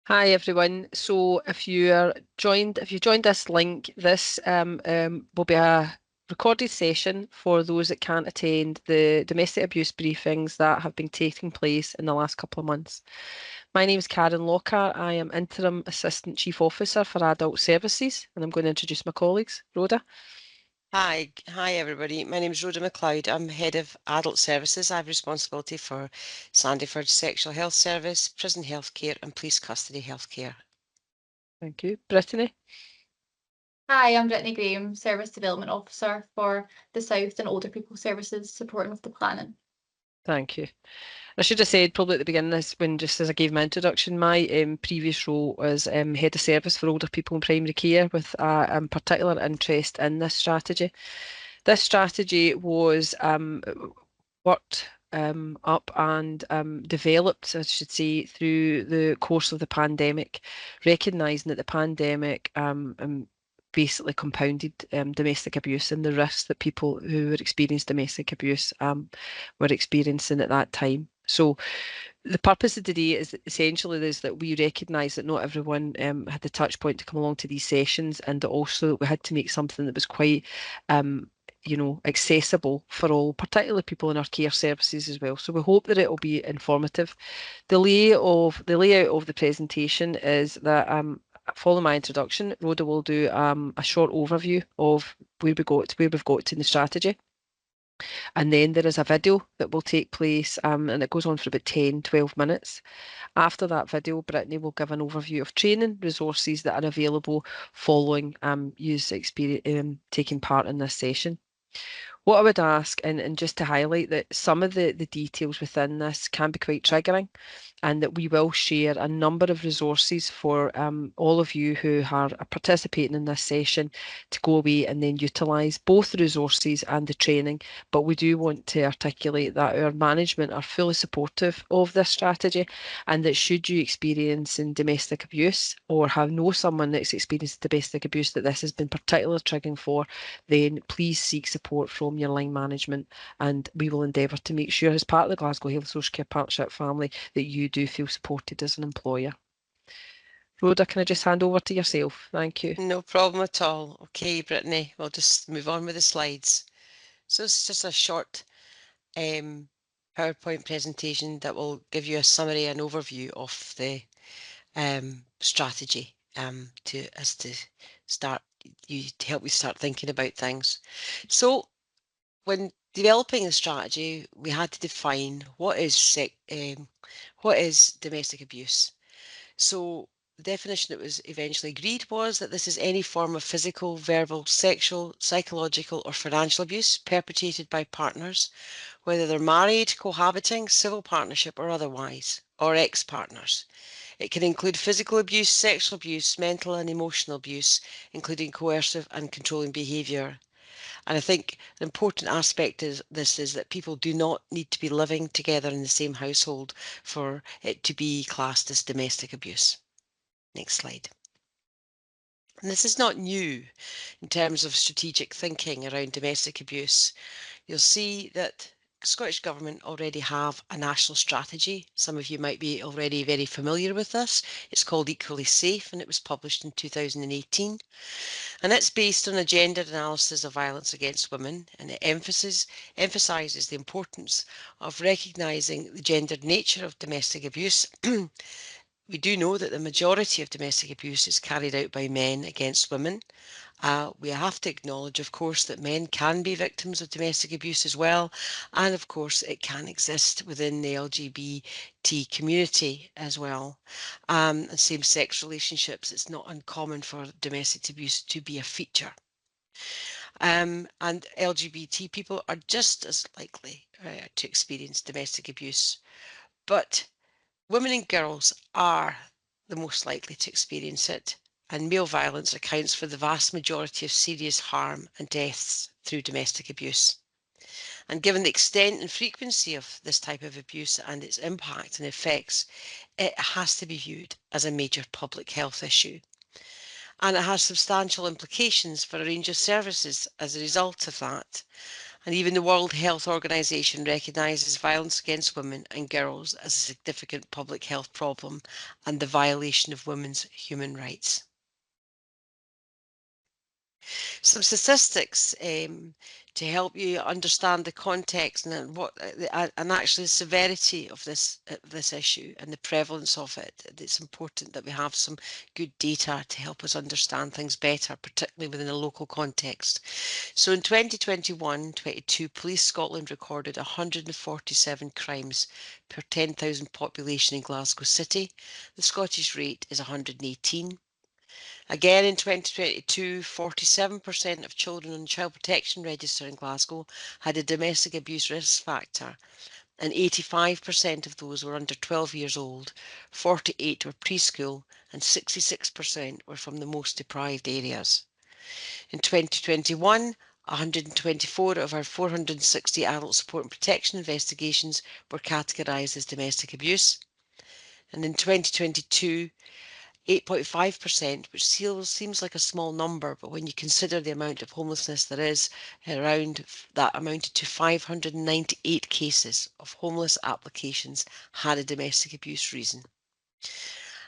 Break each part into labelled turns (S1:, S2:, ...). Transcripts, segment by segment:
S1: Hi everyone. So if you joined this link, this will be a recorded session for those that can't attend the domestic abuse briefings that have been taking place in the last couple of months. My name is Karen Lockhart. I am Interim Assistant Chief Officer for Adult Services, and I'm going to introduce my colleagues. Rhoda.
S2: Hi everybody. My name is Rhoda McLeod. I'm Head of Adult Services. I have responsibility for Sandyford Sexual Health Service, Prison Healthcare and Police Custody Healthcare.
S1: Thank you. Brittany.
S3: Hi, I'm Brittany Graham, Service Development Officer for the South and Older People Services, supporting with the planning.
S1: Thank you. I should have said probably at the beginning of this, when just as I gave my introduction, my previous role was Head of Service for Older People in Primary Care with a particular interest in this strategy. This strategy was worked up and developed, I should say, through the course of the pandemic, recognising that the pandemic basically compounded domestic abuse and the risks that people who were experiencing domestic abuse were experiencing at that time. So the purpose of today is essentially is that we recognise that not everyone had the touch point to come along to these sessions, and also we had to make something that was quite accessible for all, particularly people in our care services as well. So we hope that it will be informative. The layout of the presentation is that following my introduction, Rhoda will do a short overview of where we've got to in the strategy. And then there is a video that will take place and it goes on for about 10, 12 minutes. After that video, Brittany will give an overview of training resources that are available following taking part in this session. What I would ask, and just to highlight that some of the details within this can be quite triggering, and that we will share a number of resources for all of you who are participating in this session to go away and then utilise both the resources and the training. But we do want to articulate that our management are fully supportive of this strategy, and that should you experience in domestic abuse or know someone that's experienced domestic abuse that this has been particularly triggering for, then please seek support from your line management, and we will endeavour to make sure as part of the Glasgow Health Social Care Partnership family that you do feel supported as an employer. Rhoda, can I just hand over to yourself? Thank you.
S2: No problem at all. Okay, Brittany, we'll just move on with the slides. So it's just a short PowerPoint presentation that will give you a summary and overview of the strategy to help you start thinking about things. So when developing the strategy, we had to define what is domestic abuse. So the definition that was eventually agreed was that this is any form of physical, verbal, sexual, psychological or financial abuse perpetrated by partners, whether they're married, cohabiting, civil partnership or otherwise, or ex-partners. It can include physical abuse, sexual abuse, mental and emotional abuse, including coercive and controlling behaviour. And I think an important aspect is that people do not need to be living together in the same household for it to be classed as domestic abuse. Next slide. And this is not new in terms of strategic thinking around domestic abuse. You'll see that Scottish Government already have a national strategy. Some of you might be already very familiar with this. It's called Equally Safe and it was published in 2018. And it's based on a gendered analysis of violence against women, and it emphasises the importance of recognising the gendered nature of domestic abuse. We do know that the majority of domestic abuse is carried out by men against women. We have to acknowledge, of course, that men can be victims of domestic abuse as well, and of course it can exist within the LGBT community as well. And same-sex relationships, it's not uncommon for domestic abuse to be a feature. And LGBT people are just as likely to experience domestic abuse, but women and girls are the most likely to experience it, and male violence accounts for the vast majority of serious harm and deaths through domestic abuse. And given the extent and frequency of this type of abuse and its impact and effects, it has to be viewed as a major public health issue. And it has substantial implications for a range of services as a result of that. And even the World Health Organization recognises violence against women and girls as a significant public health problem and the violation of women's human rights. Some statistics to help you understand the context and what and actually the severity of this issue and the prevalence of it. It's important that we have some good data to help us understand things better, particularly within a local context. So in 2021-22, Police Scotland recorded 147 crimes per 10,000 population in Glasgow City. The Scottish rate is 118. Again, in 2022, 47% of children on the Child Protection Register in Glasgow had a domestic abuse risk factor, and 85% of those were under 12 years old, 48 were preschool, and 66% were from the most deprived areas. In 2021, 124 of our 460 adult support and protection investigations were categorised as domestic abuse. And in 2022, 8.5%, which seems like a small number, but when you consider the amount of homelessness there is around, that amounted to 598 cases of homeless applications had a domestic abuse reason.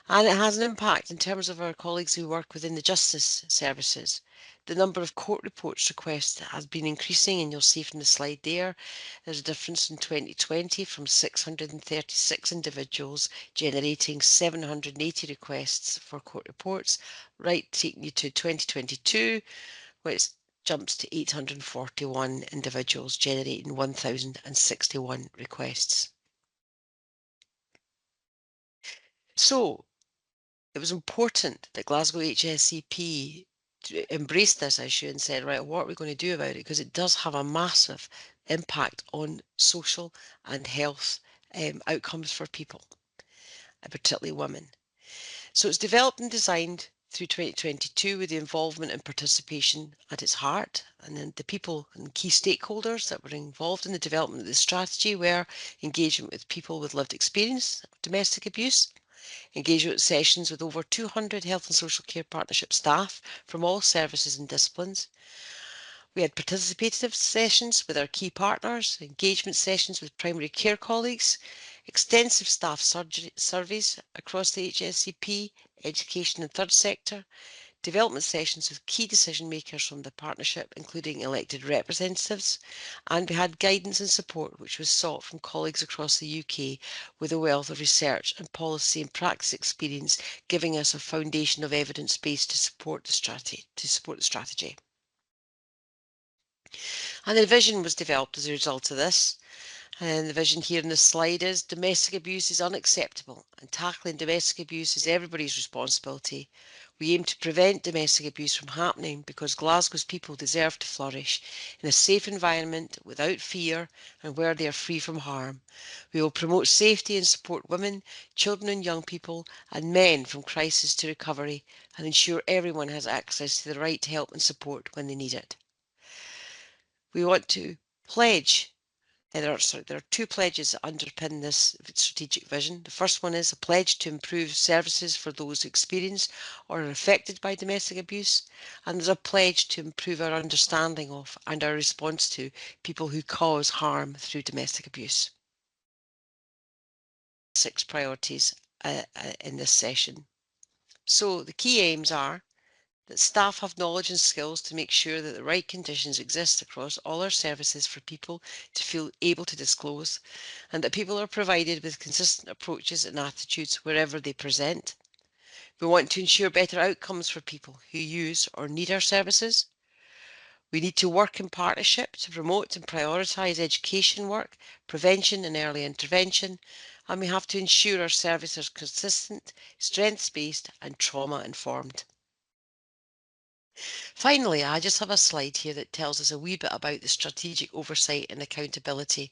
S2: And it has an impact in terms of our colleagues who work within the justice services. The number of court reports requests has been increasing, and you'll see from the slide there, there's a difference in 2020 from 636 individuals generating 780 requests for court reports, right taking you to 2022, which jumps to 841 individuals generating 1,061 requests. So it was important that Glasgow HSCP embraced this issue and said, right, what are we going to do about it? Because it does have a massive impact on social and health outcomes for people, and particularly women. So it's developed and designed through 2022 with the involvement and participation at its heart. And then the people and key stakeholders that were involved in the development of the strategy were engagement with people with lived experience of domestic abuse, engagement sessions with over 200 health and social care partnership staff from all services and disciplines. We had participative sessions with our key partners, engagement sessions with primary care colleagues, extensive staff surveys across the HSCP, education and third sector, development sessions with key decision makers from the partnership, including elected representatives, and we had guidance and support which was sought from colleagues across the UK with a wealth of research and policy and practice experience, giving us a foundation of evidence base to support the strategy. And the vision was developed as a result of this. And the vision here in this slide is domestic abuse is unacceptable, and tackling domestic abuse is everybody's responsibility. We aim to prevent domestic abuse from happening because Glasgow's people deserve to flourish in a safe environment without fear and where they are free from harm. We will promote safety and support women, children and young people and men from crisis to recovery and ensure everyone has access to the right help and support when they need it. We want to pledge there are two pledges that underpin this strategic vision. The first one is a pledge to improve services for those who experience or are affected by domestic abuse, and there's a pledge to improve our understanding of and our response to people who cause harm through domestic abuse. 6 priorities in this session. So the key aims are that staff have knowledge and skills to make sure that the right conditions exist across all our services for people to feel able to disclose, and that people are provided with consistent approaches and attitudes wherever they present. We want to ensure better outcomes for people who use or need our services. We need to work in partnership to promote and prioritise education work, prevention and early intervention, and we have to ensure our services are consistent, strengths-based and trauma-informed. Finally, I just have a slide here that tells us a wee bit about the strategic oversight and accountability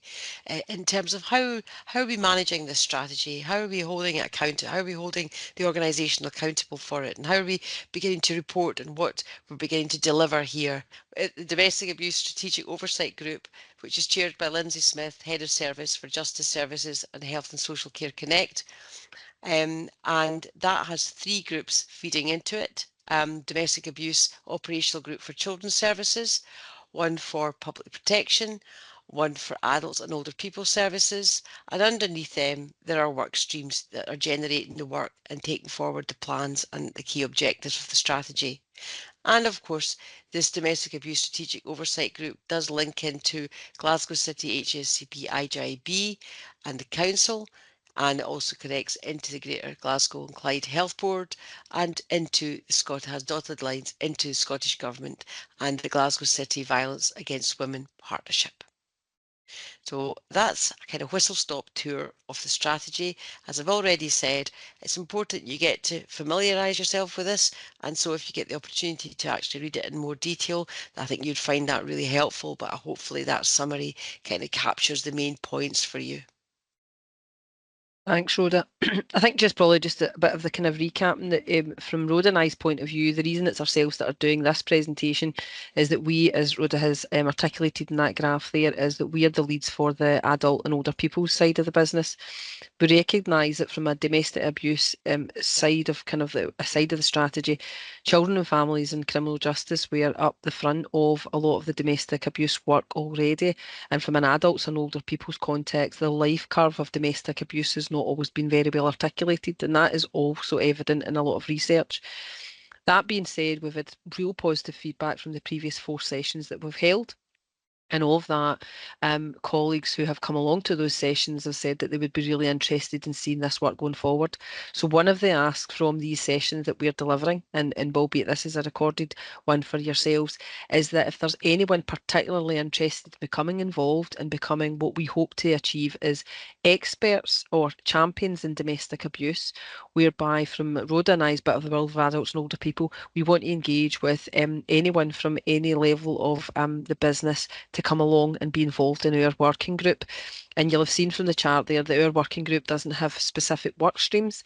S2: in terms of how are we managing this strategy, how are we holding it accountable, how are we holding the organisation accountable for it, and how are we beginning to report on what we're beginning to deliver here. The Domestic Abuse Strategic Oversight Group, which is chaired by Lindsay Smith, Head of Service for Justice Services and Health and Social Care Connect, and that has 3 groups feeding into it. Domestic Abuse Operational Group for Children's Services, one for public protection, one for adults and older people services, and underneath them there are work streams that are generating the work and taking forward the plans and the key objectives of the strategy. And of course, this Domestic Abuse Strategic Oversight Group does link into Glasgow City HSCP IGIB and the Council, and it also connects into the Greater Glasgow and Clyde Health Board and into has dotted lines into the Scottish Government and the Glasgow City Violence Against Women Partnership. So that's a kind of whistle-stop tour of the strategy. As I've already said, it's important you get to familiarise yourself with this, and so if you get the opportunity to actually read it in more detail, I think you'd find that really helpful, but hopefully that summary kind of captures the main points for you.
S1: Thanks, Rhoda. I think probably just a bit of the kind of recap that, from Rhoda and I's point of view, the reason it's ourselves that are doing this presentation is that we, as Rhoda has articulated in that graph there, is that we are the leads for the adult and older people's side of the business. We recognise that from a domestic abuse side of the strategy, children and families and criminal justice, we are up the front of a lot of the domestic abuse work already. And from an adults and older people's context, the life curve of domestic abuse has not always been very well articulated, and that is also evident in a lot of research. That being said, we've had real positive feedback from the previous 4 sessions that we've held. And all of that, colleagues who have come along to those sessions have said that they would be really interested in seeing this work going forward. So one of the asks from these sessions that we're delivering, and albeit this is a recorded one for yourselves, is that if there's anyone particularly interested in becoming involved and becoming what we hope to achieve is experts or champions in domestic abuse, whereby from Rhoda and I's bit of the world of adults and older people, we want to engage with anyone from any level of the business to come along and be involved in our working group. And you'll have seen from the chart there that our working group doesn't have specific work streams.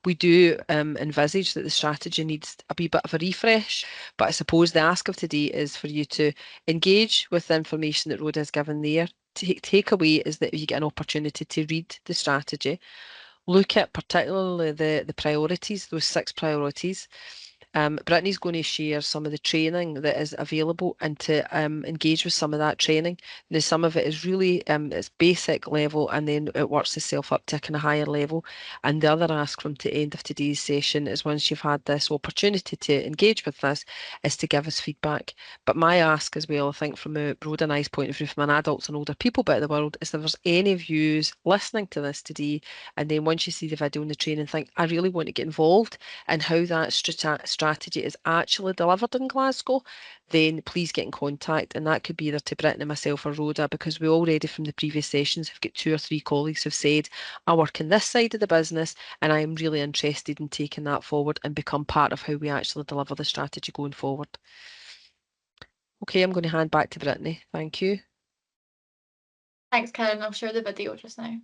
S1: We do envisage that the strategy needs a wee bit of a refresh, but I suppose the ask of today is for you to engage with the information that Rhoda has given there. Take away is that you get an opportunity to read the strategy, look at particularly the priorities, those 6 priorities. Brittany's going to share some of the training that is available and to engage with some of that training. Now, some of it is really it's basic level, and then it works itself up to a kind of higher level. And the other ask from the end of today's session is, once you've had this opportunity to engage with this, is to give us feedback. But my ask as well, I think from a Rhoda and I's point of view, from an adults and older people bit of the world, is if there's any views listening to this today, and then once you see the video and the training, think, I really want to get involved in how that strategy is actually delivered in Glasgow, then please get in contact. And that could be either to Brittany, myself, or Rhoda, because we already from the previous sessions have got 2 or 3 colleagues who've said, I work in this side of the business and I am really interested in taking that forward and become part of how we actually deliver the strategy going forward. Okay, I'm going to hand back to Brittany. Thank you.
S3: Thanks, Karen. I'll share the video just now.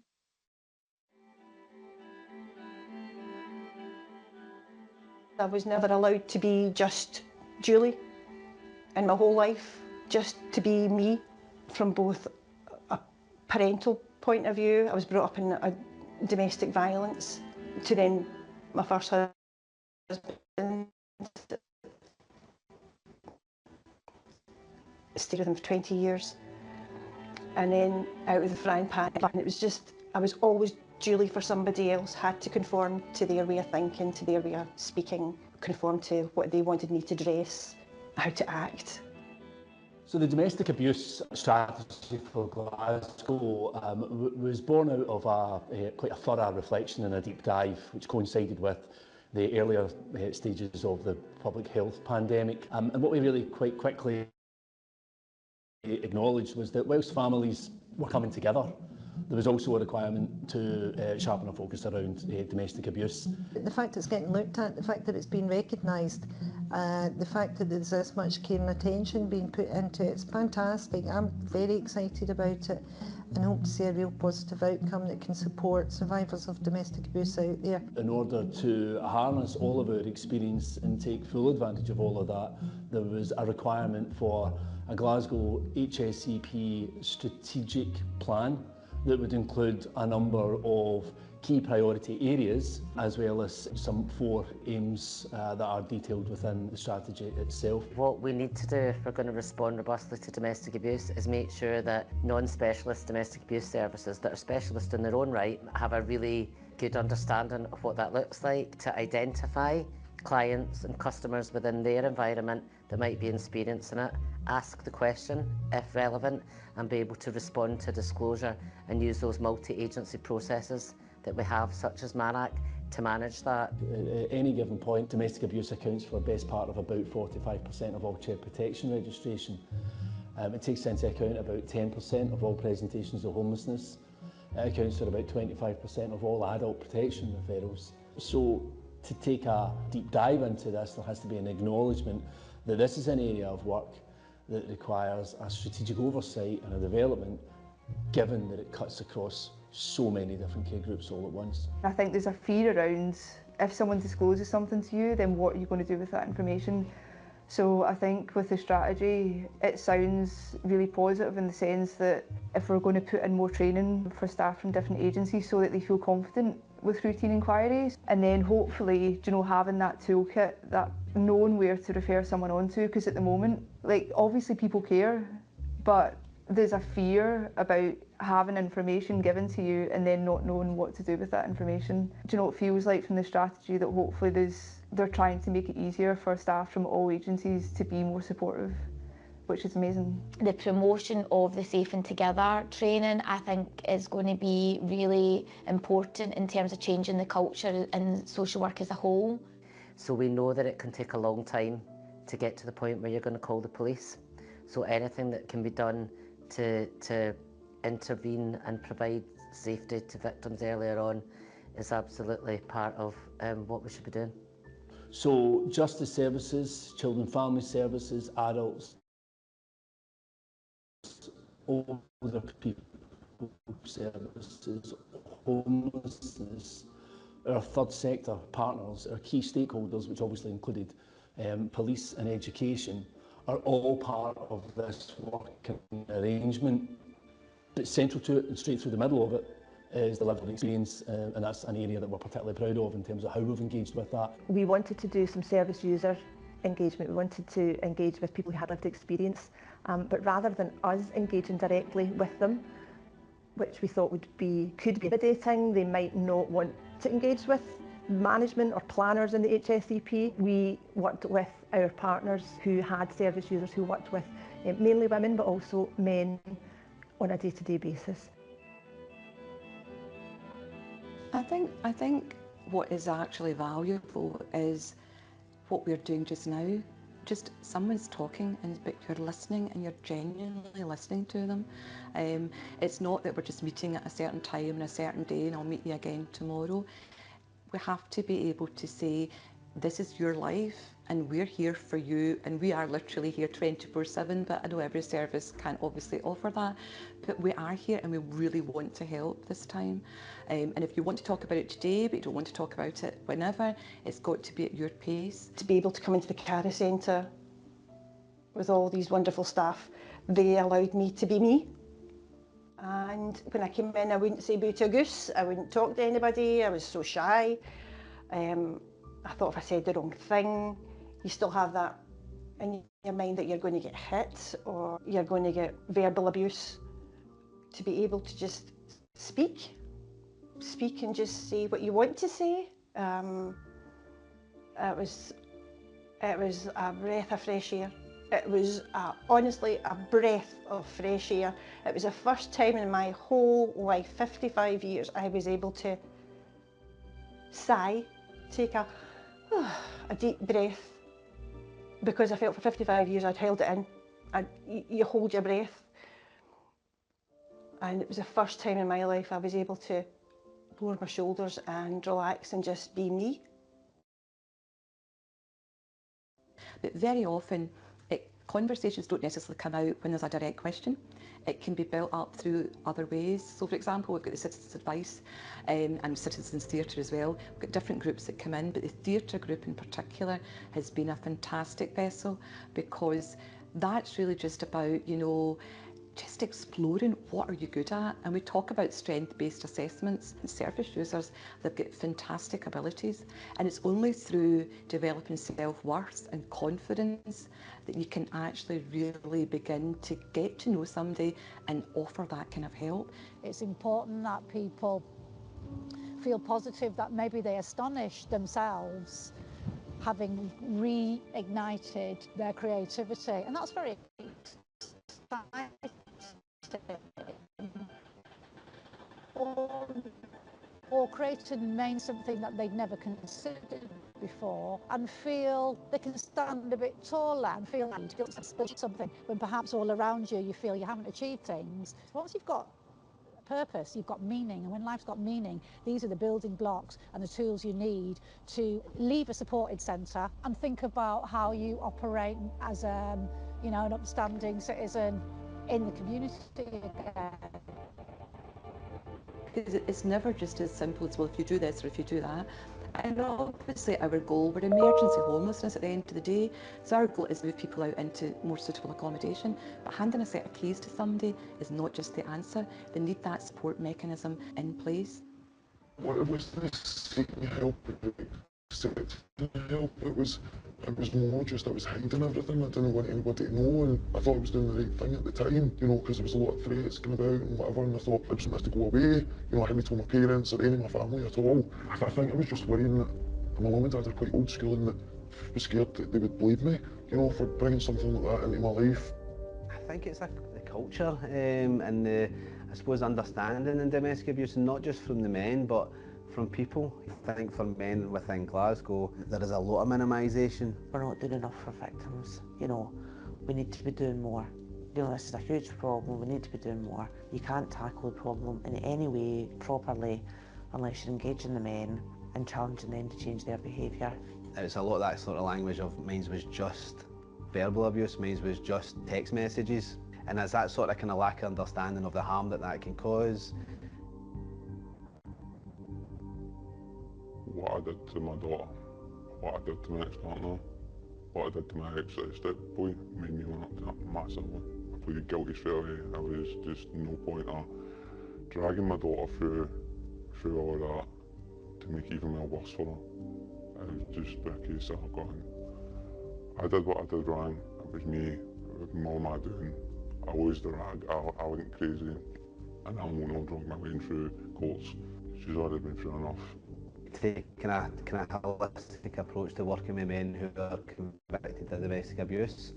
S4: I was never allowed to be just Julie in my whole life, just to be me from both a parental point of view. I was brought up in a domestic violence, to then my first husband, stayed with him for 20 years, and then out of the frying pan. And it was just, I was always Julie for somebody else, had to conform to their way of thinking, to their way of speaking, conform to what they wanted me to dress, how to act.
S5: So the domestic abuse strategy for Glasgow was born out of quite a thorough reflection and a deep dive, which coincided with the earlier stages of the public health pandemic. And what we really quite quickly acknowledged was that whilst families were coming together, there was also a requirement to sharpen our focus around domestic abuse.
S6: The fact it's getting looked at, the fact that it's been recognised, the fact that there's this much care and attention being put into it, it's fantastic. I'm very excited about it and hope to see a real positive outcome that can support survivors of domestic abuse out there.
S5: In order to harness all of our experience and take full advantage of all of that, there was a requirement for a Glasgow HSCP strategic plan that would include a number of key priority areas, as well as some 4 aims that are detailed within the strategy itself.
S7: What we need to do if we're going to respond robustly to domestic abuse is make sure that non-specialist domestic abuse services that are specialists in their own right have a really good understanding of what that looks like, to identify clients and customers within their environment that might be experiencing it, ask the question if relevant, and be able to respond to disclosure and use those multi-agency processes that we have, such as MANAC, to manage that.
S5: At any given point, domestic abuse accounts for the best part of about 45% of all child protection registration. It takes into account about 10% of all presentations of homelessness. It accounts for about 25% of all adult protection referrals. So to take a deep dive into this, there has to be an acknowledgement that this is an area of work that requires a strategic oversight and a development, given that it cuts across so many different care groups all at once.
S8: I think there's a fear around if someone discloses something to you, then what are you going to do with that information? So I think with the strategy, it sounds really positive in the sense that if we're going to put in more training for staff from different agencies so that they feel confident with routine inquiries, and then hopefully, you know, having that toolkit, that knowing where to refer someone on to, because at the moment, like, obviously people care, but there's a fear about having information given to you and then not knowing what to do with that information. Do you know what it feels like from the strategy, that hopefully they're trying to make it easier for staff from all agencies to be more supportive, which is amazing.
S9: The promotion of the Safe and Together training, I think, is going to be really important in terms of changing the culture in social work as a whole.
S7: So we know that it can take a long time to get to the point where you're going to call the police. So anything that can be done to intervene and provide safety to victims earlier on is absolutely part of what we should be doing.
S5: So justice services, children family services, adults, older people services, homelessness, our third sector partners, our key stakeholders, which obviously included police and education, are all part of this working arrangement. But central to it and straight through the middle of it is the lived experience, and that's an area that we're particularly proud of in terms of how we've engaged with that.
S4: We wanted to do some service user engagement. We wanted to engage with people who had lived experience, but rather than us engaging directly with them, which we thought could be intimidating, they might not want to engage with management or planners in the HSEP. We worked with our partners who had service users who worked with mainly women but also men on a day-to-day basis.
S10: I think what is actually valuable is what we're doing just now. Just someone's talking but you're listening and you're genuinely listening to them. It's not that we're just meeting at a certain time and a certain day and I'll meet you again tomorrow. We have to be able to say, this is your life and we're here for you, and we are literally here 24/7, but I know every service can't obviously offer that, but we are here and we really want to help this time. And if you want to talk about it today but you don't want to talk about it whenever, it's got to be at your pace.
S4: To be able to come into the Carey Centre with all these wonderful staff, they allowed me to be me. And when I came in, I wouldn't say boo to a goose, I wouldn't talk to anybody, I was so shy. I thought if I said the wrong thing, you still have that in your mind that you're going to get hit or you're going to get verbal abuse. To be able to just speak and just say what you want to say, it was a breath of fresh air. It was honestly a breath of fresh air. It was the first time in my whole life, 55 years, I was able to sigh, take a deep breath, because I felt for 55 years I'd held it in. You hold your breath. And it was the first time in my life I was able to lower my shoulders and relax and just be me.
S10: But very often, conversations don't necessarily come out when there's a direct question. It can be built up through other ways. So for example, we've got the Citizens Advice and Citizens Theatre as well. We've got different groups that come in, but the theatre group in particular has been a fantastic vessel, because that's really just about, you know, just exploring what are you good at. And we talk about strength-based assessments. And service users, they've got fantastic abilities, and it's only through developing self-worth and confidence that you can actually really begin to get to know somebody and offer that kind of help.
S11: It's important that people feel positive, that maybe they astonish themselves having reignited their creativity, and that's very exciting. Or create and main something that they'd never considered before, and feel they can stand a bit taller and feel like you've built something when perhaps all around you feel you haven't achieved things. Once you've got purpose, you've got meaning, and when life's got meaning, these are the building blocks and the tools you need to leave a supported centre and think about how you operate as an upstanding citizen in the community again.
S10: Because it's never just as simple as, well, if you do this or if you do that. And obviously our goal, we're emergency homelessness at the end of the day, so our goal is to move people out into more suitable accommodation, but handing a set of keys to somebody is not just the answer. They need that support mechanism in place.
S12: Well, it was this seeking help, accepting help. It was more just I was hiding everything. I didn't want anybody to know, and I thought I was doing the right thing at the time, because there was a lot of threats going about and whatever, and I thought I was supposed to go away. I hadn't told my parents or any of my family at all. I think I was just worrying that my mum and dad are quite old school and that I was scared that they would believe me, for bringing something like that into my life.
S13: I think it's the culture and the, I suppose, understanding in domestic abuse, and not just from the men, but from people. I think for men within Glasgow, there is a lot of minimisation.
S7: We're not doing enough for victims, we need to be doing more. This is a huge problem, we need to be doing more. You can't tackle the problem in any way properly unless you're engaging the men and challenging them to change their behaviour.
S13: It's a lot of that sort of language of mine was just verbal abuse, mine was just text messages. And there's that sort of kind of lack of understanding of the harm that can cause.
S12: What I did to my daughter, what I did to my ex-partner, what I did to my ex-stepboy made me run up to that massively. I pleaded guilty straight away. I was just no point of dragging my daughter through all that to make it even more worse for her. It was just a case of going, I did what I did wrong, it was me, what am I doing? I was the rag, I went crazy, and I'm going on drunk my way through courts. She's already been through enough.
S13: Take kind of holistic approach to working with men who are convicted of domestic abuse.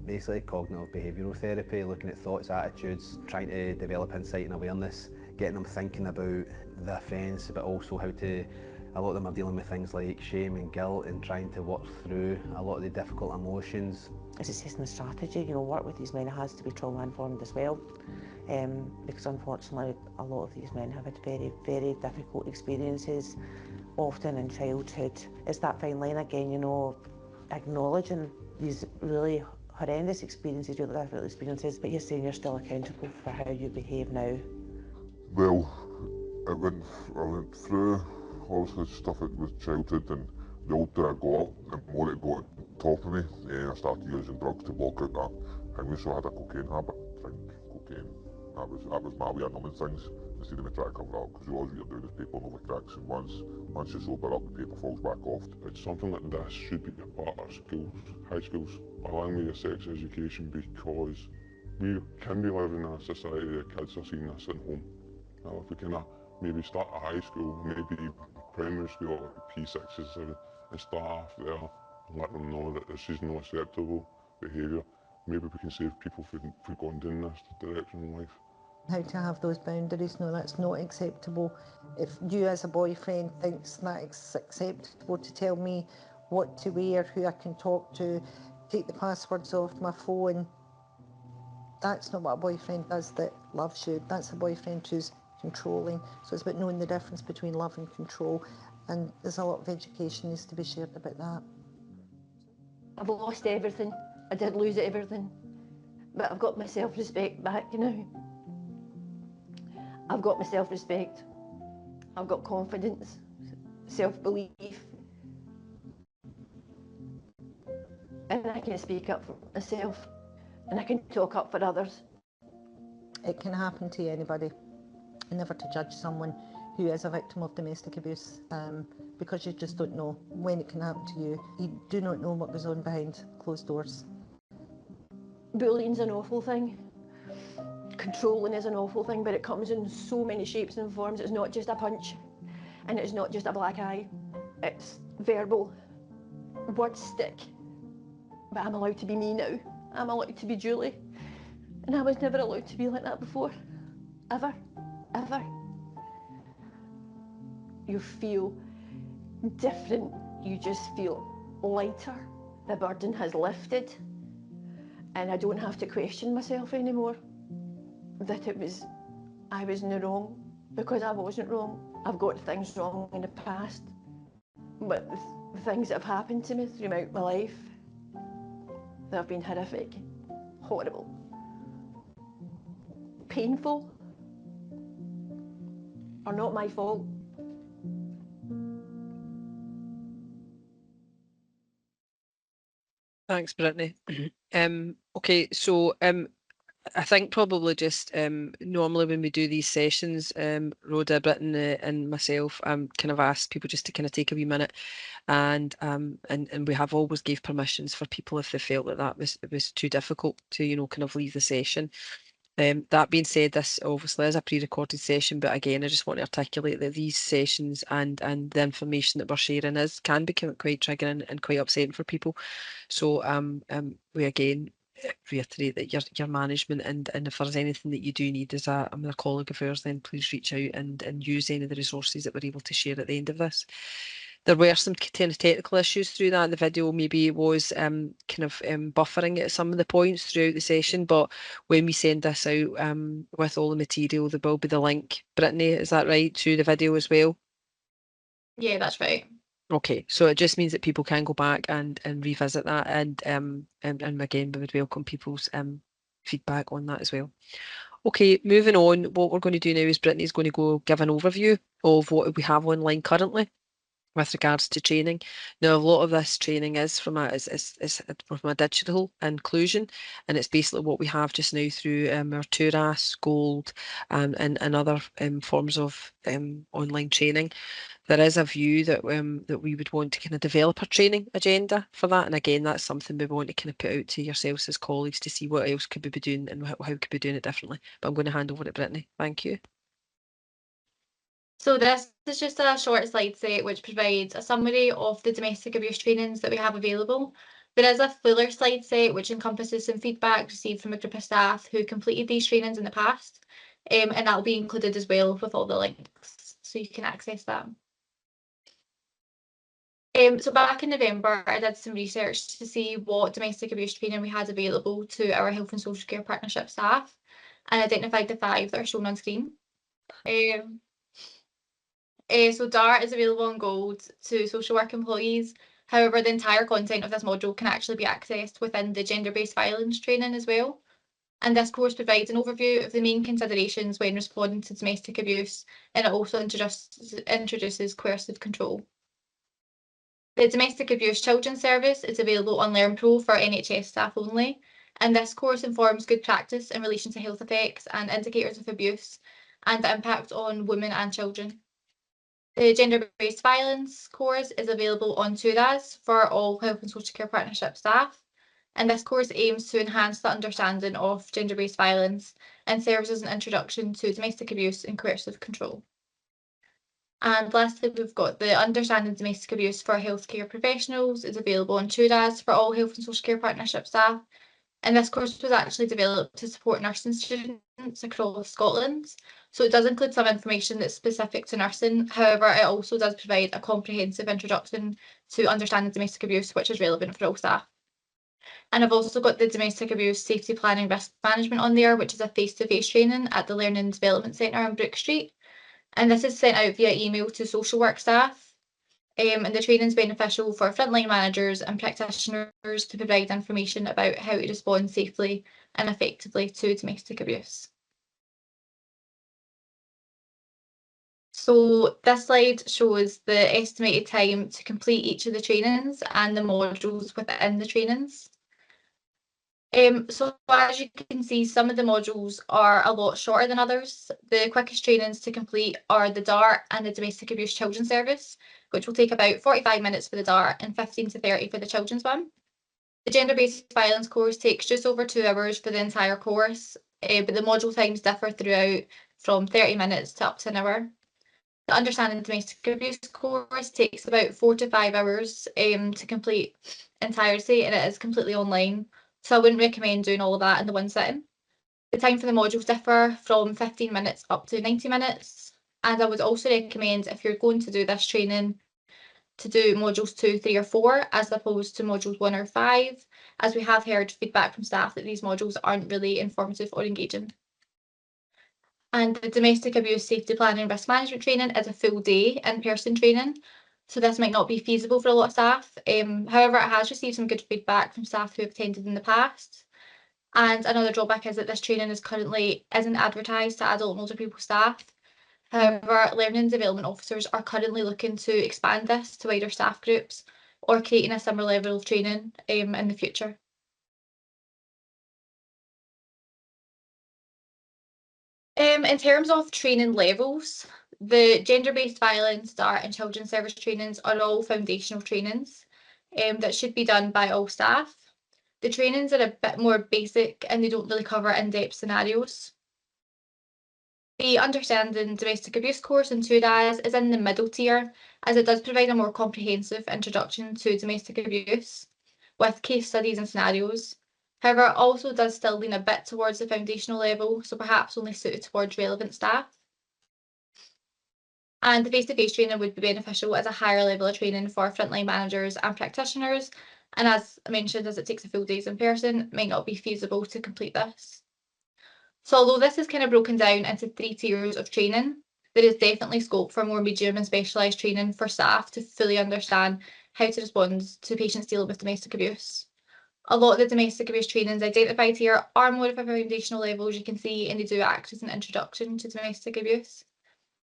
S13: Basically cognitive behavioural therapy, looking at thoughts, attitudes, trying to develop insight and awareness, getting them thinking about the offence, but also how to, a lot of them are dealing with things like shame and guilt and trying to work through a lot of the difficult emotions.
S7: It's assessing the strategy, work with these men has to be trauma informed as well, because unfortunately a lot of these men have had very, very difficult experiences, often in childhood. It's that fine line again, acknowledging these really horrendous experiences, really difficult experiences, but you're saying you're still accountable for how you behave now.
S12: Well, I went through obviously stuff with childhood, and the older I got, the more it got on top of me. I started using drugs to block out that. I also had a cocaine habit, drink cocaine. That was my way of numbing things, instead of me trying to cover up, because all you're doing is paper over cracks, and once you sober up, the paper falls back off. It's something like this should be a part of schools, high schools, along with your sex education, because we can be living in a society that kids are seeing this at home. Now, if we can maybe start at high school, maybe primary school, P6s, and start off there and let them know that this is not acceptable behaviour. Maybe we can save people from going down this direction in life.
S6: How to have those boundaries, no, that's not acceptable. If you as a boyfriend thinks that it's acceptable to tell me what to wear, who I can talk to, take the passwords off my phone, that's not what a boyfriend does that loves you. That's a boyfriend who's controlling. So it's about knowing the difference between love and control, and there's a lot of education needs to be shared about that.
S11: I've lost everything. I did lose everything, but I've got my self-respect back, I've got my self-respect. I've got confidence, self-belief, and I can speak up for myself, and I can talk up for others.
S6: It can happen to anybody. Never to judge someone who is a victim of domestic abuse, because you just don't know when it can happen to you. You do not know what goes on behind closed doors.
S14: Bullying's an awful thing. Controlling is an awful thing, but it comes in so many shapes and forms. It's not just a punch, and it's not just a black eye. It's verbal. Words stick. But I'm allowed to be me now. I'm allowed to be Julie. And I was never allowed to be like that before. Ever. Ever. You feel different. You just feel lighter. The burden has lifted. And I don't have to question myself anymore. That I was in the wrong, because I wasn't wrong. I've got things wrong in the past. But the things that have happened to me throughout my life, they've been horrific, horrible, painful, are not my fault.
S1: Thanks, Brittany. Okay, so I think probably just normally when we do these sessions, Rhoda, Brittany, and myself, kind of ask people just to kind of take a wee minute, and we have always gave permissions for people if they felt that it was too difficult to kind of leave the session. That being said, this obviously is a pre-recorded session, but again, I just want to articulate that these sessions and the information that we're sharing can be quite triggering and quite upsetting for people. So we again reiterate that your management and if there's anything that you do need as a colleague of ours, then please reach out and use any of the resources that we're able to share at the end of this. There were some kind of technical issues through that. The video maybe was kind of buffering at some of the points throughout the session, but when we send this out with all the material, there will be the link. Brittany, is that right, to the video as well?
S3: Yeah, that's right.
S1: Okay, so it just means that people can go back and revisit that, and again, we would welcome people's feedback on that as well. Okay, moving on, what we're going to do now is Brittany's going to go give an overview of what we have online currently with regards to training. Now, a lot of this training is from a digital inclusion, and it's basically what we have just now through our TURAS, Gold, and other forms of online training. There is a view that that we would want to kind of develop a training agenda for that, and again, that's something we want to kind of put out to yourselves as colleagues to see what else could we be doing and how we could be doing it differently. But I'm going to hand over to Brittany. Thank you.
S3: So this is just a short slide set which provides a summary of the domestic abuse trainings that we have available. There is a fuller slide set which encompasses some feedback received from a group of staff who completed these trainings in the past, and that will be included as well with all the links, so you can access that. So back in November, I did some research to see what domestic abuse training we had available to our Health and Social Care Partnership staff, and identified the 5 that are shown on screen. So DART is available on Gold to social work employees. However, the entire content of this module can actually be accessed within the gender-based violence training as well. And this course provides an overview of the main considerations when responding to domestic abuse, and it also introduces coercive control. The Domestic Abuse Children's Service is available on LearnPro for NHS staff only, and this course informs good practice in relation to health effects and indicators of abuse and the impact on women and children. The Gender-Based Violence course is available on TURAS for all Health and Social Care Partnership staff, and this course aims to enhance the understanding of gender-based violence and serves as an introduction to domestic abuse and coercive control. And lastly, we've got the Understanding Domestic Abuse for Healthcare Professionals is available on TURAS for all Health and Social Care Partnership staff. And this course was actually developed to support nursing students across Scotland. So it does include some information that's specific to nursing. However, it also does provide a comprehensive introduction to understanding domestic abuse, which is relevant for all staff. And I've also got the Domestic Abuse Safety Planning Risk Management on there, which is a face-to-face training at the Learning and Development Centre on Brook Street. And this is sent out via email to social work staff. And the training is beneficial for frontline managers and practitioners to provide information about how to respond safely and effectively to domestic abuse. So this slide shows the estimated time to complete each of the trainings and the modules within the trainings. So as you can see, some of the modules are a lot shorter than others. The quickest trainings to complete are the DART and the Domestic Abuse Children's Service, which will take about 45 minutes for the DART and 15 to 30 for the children's one. The gender-based violence course takes just over 2 hours for the entire course, but the module times differ throughout from 30 minutes to up to an hour. The Understanding Domestic Abuse course takes about 4 to 5 hours to complete entirety, and it is completely online. So I wouldn't recommend doing all of that in the one sitting. The time for the modules differ from 15 minutes up to 90 minutes. And I would also recommend, if you're going to do this training, to do modules 2, 3 or 4 as opposed to modules 1 or 5, as we have heard feedback from staff that these modules aren't really informative or engaging. And the Domestic Abuse Safety Planning and Risk Management training is a full day in-person training, so this might not be feasible for a lot of staff. However, it has received some good feedback from staff who have attended in the past. And another drawback is that this training isn't advertised to adult and older people staff. However, learning and development officers are currently looking to expand this to wider staff groups or creating a similar level of training in the future. In terms of training levels, the gender-based violence, DART and children's service trainings are all foundational trainings that should be done by all staff. The trainings are a bit more basic and they don't really cover in-depth scenarios. The Understanding Domestic Abuse course in 2 days is in the middle tier, as it does provide a more comprehensive introduction to domestic abuse with case studies and scenarios. However, it also does still lean a bit towards the foundational level, so perhaps only suited towards relevant staff. And the face-to-face training would be beneficial as a higher level of training for frontline managers and practitioners. And as I mentioned, as it takes a full day in person, it might not be feasible to complete this. So although this is kind of broken down into 3 tiers of training, there is definitely scope for more medium and specialised training for staff to fully understand how to respond to patients dealing with domestic abuse. A lot of the domestic abuse trainings identified here are more of a foundational level, as you can see, and they do act as an introduction to domestic abuse.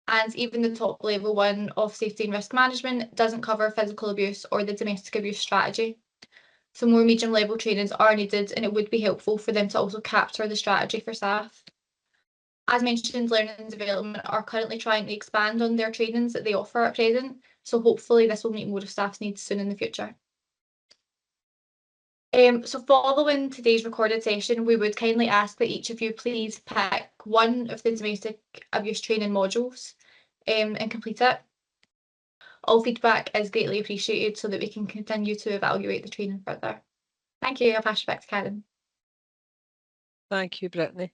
S3: And even the top level one of safety and risk management doesn't cover physical abuse or the domestic abuse strategy. So more medium level trainings are needed, and it would be helpful for them to also capture the strategy for staff. As mentioned, Learning and Development are currently trying to expand on their trainings that they offer at present, so hopefully this will meet more of staff's needs soon in the future. So following today's recorded session, we would kindly ask that each of you please pick one of the domestic abuse training modules and complete it. All feedback is greatly appreciated so that we can continue to evaluate the training further. Thank you. I'll pass you back to Karen.
S1: Thank you, Brittany.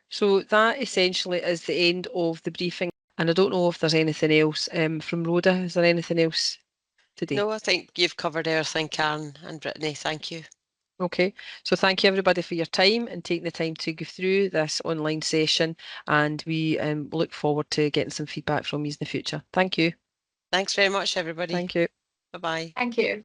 S1: So that essentially is the end of the briefing. And I don't know if there's anything else from Rhoda. Is there anything else today?
S2: No, I think you've covered everything, Karen and Brittany. Thank you.
S1: Okay, so thank you everybody for your time and taking the time to go through this online session, and we look forward to getting some feedback from you in the future. Thank you.
S2: Thanks very much, everybody.
S1: Thank you.
S2: Bye-bye.
S3: Thank you.